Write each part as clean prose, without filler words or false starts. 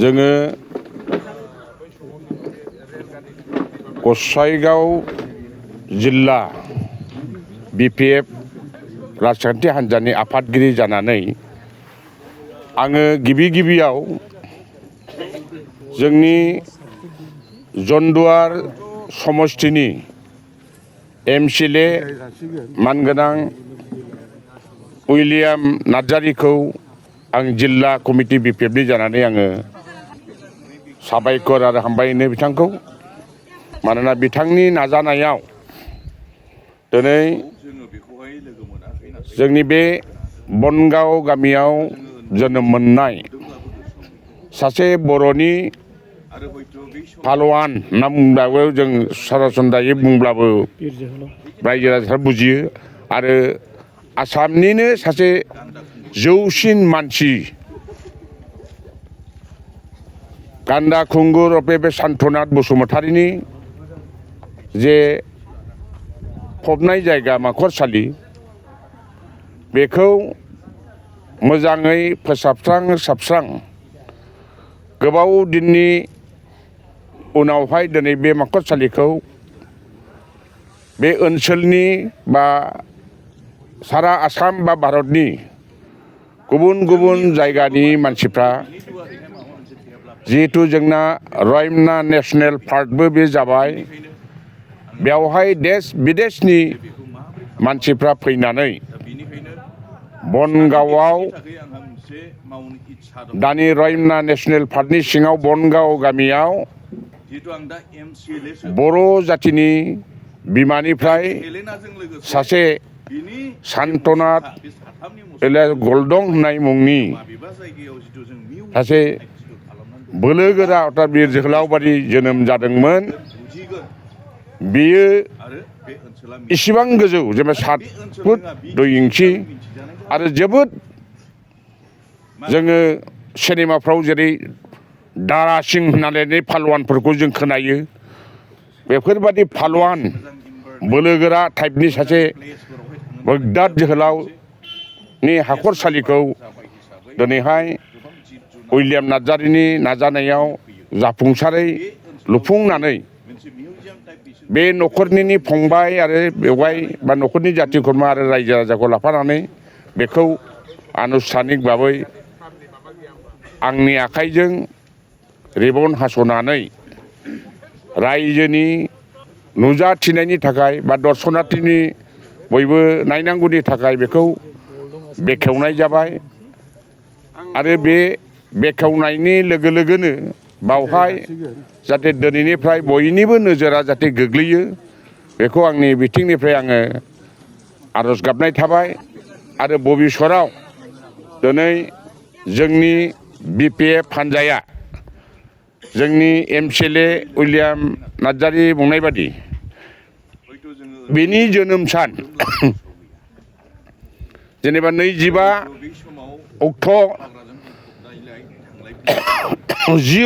जोङो गसाइगाव जिल्ला BPF राजखान्थि हान्जानि आफादगिरि जानानै आङो गिबियाव जोंनि जन्डुवार समस्तिनि MCLA मानगोनां उइलियाम नार्जारिखौ आं जिल्ला कमिटि BPFनि जानानै आङो साबायखर आरो हामबायनो बिथांखौ मानोना बिथांनि नाजानायाव दिनै जोंनि बे बनगाव गामियाव जोनोम मोननाय सासे बर'नि पालवान होनना बुंब्लाबो जों सरासनस्रायै बुंब्लाबो रायजो राजाफ्रा बुजियो आरो आसामनिनो सासे जौसिन मानसि गान्दा खुंगुर बे सान्थनाथ बसुमतारिनि जे फबनाय जायगा माखरसालि बेखौ मोजाङै फोसाबस्रां गोबाव दिननि उनावहाय दिनै बे माखरसालिखौ बे ओनसोलनि बा सारा आसाम बा भारतनि गुबुन जायगानि मानसिफ्रा जिहेतु जोंना रायमना नेशनेल पार्कबो बे जाबाय बेवहाय देश बिदेशनि मानसिफ्रा फैनानै बनगावआव दानि रायमना नेशनेल पार्कनि सिङाव बनगाव गामियाव बर' जातिनि बिमानिफ्राय सासे सान्थनाथ गलदं होननाय मुंनि सासे बोलोगोरा अर्थात बिर जोहोलाव बादि जोनोम जादोंमोन। बेयो इसिबां गोजौ जेनेबा 7 फुट 2 इंचि आरो जोबोद जोङो सिनेमाफ्राव जेरै दारासिं होननानै पालवानफोरखौ जों खोनायो बेफोरबादि पालवान बोलोगोरा टाइपनि सासे बोगदाद जोहोलावनि हाखरसालिखौ दिनैहाय उइलियाम नार्जारिनि नाजानायाव जाफुंसारै लुफुंनानै बे न'खरनि फंबाय आरो बेवहाय बा न'खरनि जाथि खुरमा आरो रायजो राजाखौ लाफानानै बेखौ आनुষ্ঠাनिक भाबै आंनि आखाइजों रिबन हास'नानै रायजोनि नुजाथिनायनि थाखाय बा दर्शनार्थिनि बयबो नायनांगौनि थाखाय बेखौ बेखेवनाय जाबाय आरो बे बेखेवनायनि लोगोनो बावहाय जाहाथे दिनैनिफ्राय बयनिबो नोजोरा जाहाथे गोग्लैयो बेखौ आंनि बिथिंनिफ्राय आङो आर'ज गाबनाय थाबाय आरो भबिष्यतआव दिनै जोंनि BPF हान्जाया जोंनि MCLA उइलियाम नार्जारि बुंनाय बादि बिनि जोनोम सान जेनेबा 10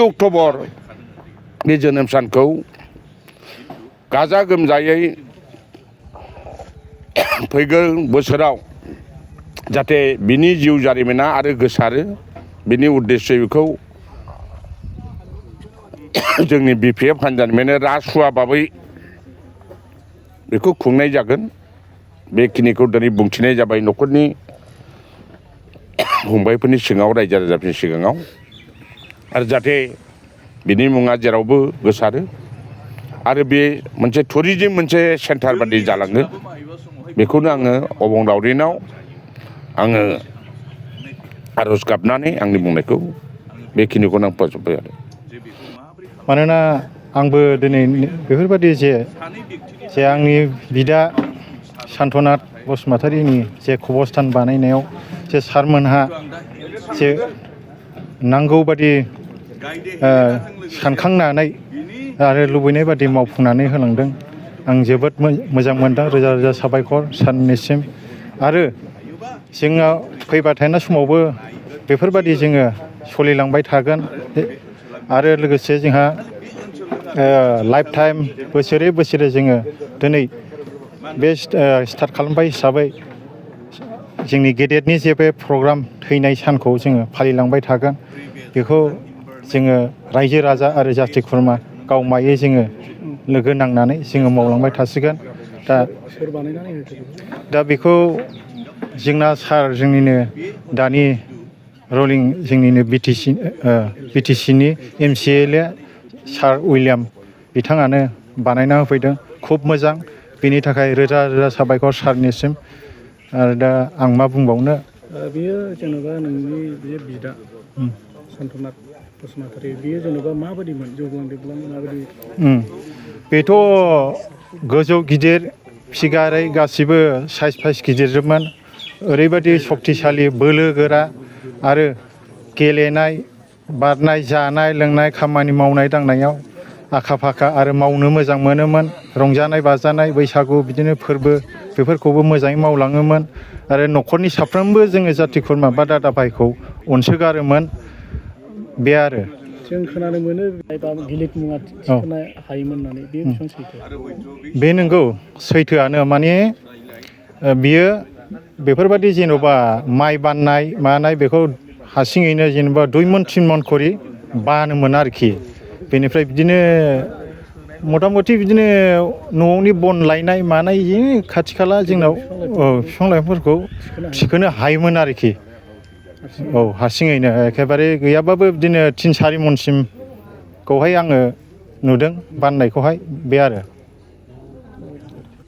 अक्ट'बर बे जोनोम सानखौ गाजा गोमजायै फैगोन बोसोराव जाहाथे बिनि जिउ जारिमिना आरो गोसारो बिनि उद्देश्य बेखौ जोंनि BPF हान्जानिफ्रायनो रासुवा भाबै बेखौ खुंनाय जागोन। बेखिनिखौ दिनै बुंथिनाय जाबाय न'खरनि फंबायफोरनि सिगाङाव रायजो राजाफोरनि सिगाङाव आरो जाहाथे बिनि मुङा जेरावबो गोसारो आरो बे मोनसे टुरिजिम मोनसे सेन्टार बादि जालाङो बेखौनो आङो अबंलावरिनाव आङो आर'ज गाबनानै आंनि बुंनायखौ बेखिनिखौनो आं फोजोबबाय आरो मानोना आंबो दिनै बेफोरबादि जे आंनि बिदा सान्थनाथ बसुमतारिनि जे खबस्थान बानायनायाव जे सारमोनहा जे नांगौ बादि सानखांनानै आरो लुबैनाय बादि मावफुंनानै होलांदों आं जोबोद मोजां मोनदों। रोजा रोजा साबायखर सारनिसिम आरो जोंनाव फैबाय थानाय समावबो बेफोरबादि जोङो सोलिलांबाय थागोन आरो लोगोसे जोंहा लाइफ टाइम बोसोरे जोङो दिनै बे स्टार्ट खालामबाय हिसाबै जोंनि गेदेरनि जे बे प्रग्राम थैनाय सानखौ जोङो फालिलांबाय थागोन बेखौ जोङो रायजो राजा आरो जाथि खुरमा गावमायै जोङो लोगो नांनानै जोङो मावलांबाय थासिगोन। सोर बानायनानै होखो? दा बेखौ जोंना सार जोंनिनो दानि रलिं जोंनिनो बिटिसिनि MCLA सार उइलियाम बिथाङानो बानायना होफैदों। खुब मोजां, बेनि थाखाय रोजा रोजा साबायखर सारनिसिम। आरो दा आं मा बुंबावनो। बेयो जेनेबा नोंनि बे बिदा सन्त्रनाथ बसुमतारी, बेयो जेनेबा माबायदिमोन? जौग्लां देबलां माबायदि? बेथ' गोजौ गिदिर फिगारै गासिबो साइज गिदिरजोबमोन। ओरैबायदि सक्तिशालि बोलो गोरा आरो गेलेनाय बारनाय जानाय लोंनाय खामानि मावनाय दांनायाव आखा फाखा आरो मावनो मोजां मोनोमोन। रंजानाय बाजानाय बैसागु बिदिनो फोरबो बेफोरखौबो मोजाङै मावलाङोमोन। आरो न'खरनि साफ्रोमबो जोङो जाथि खुरमा बा दादा भाइखौ अनसोगारोमोन। बे आरो जों खोनानो मोनो गिलिर मुवा थिखोनो हायोमोन होननानै, बे बेसेबां सैथो? बे नंगौ, सैथोआनो। माने बियो बेफोरबायदि जेन'बा माइ बाननाय मानाय बेखौ हारसिङैनो जेनेबा 2 मन 3 मन खरि बानोमोन आरोखि। बेनिफ्राय बिदिनो मथा मथि बिदिनो न'आवनि बन लायनाय मानाय खाथि खाला जोंनाव बिफां लाइफांफोरखौ थिखोनो हायोमोन आरोखि। औ, हारसिङैनो एखेबारे गैयाबाबो बिदिनो 3-4 मनसिमखौहाय आङो नुदों बाननायखौहाय, बे आरो।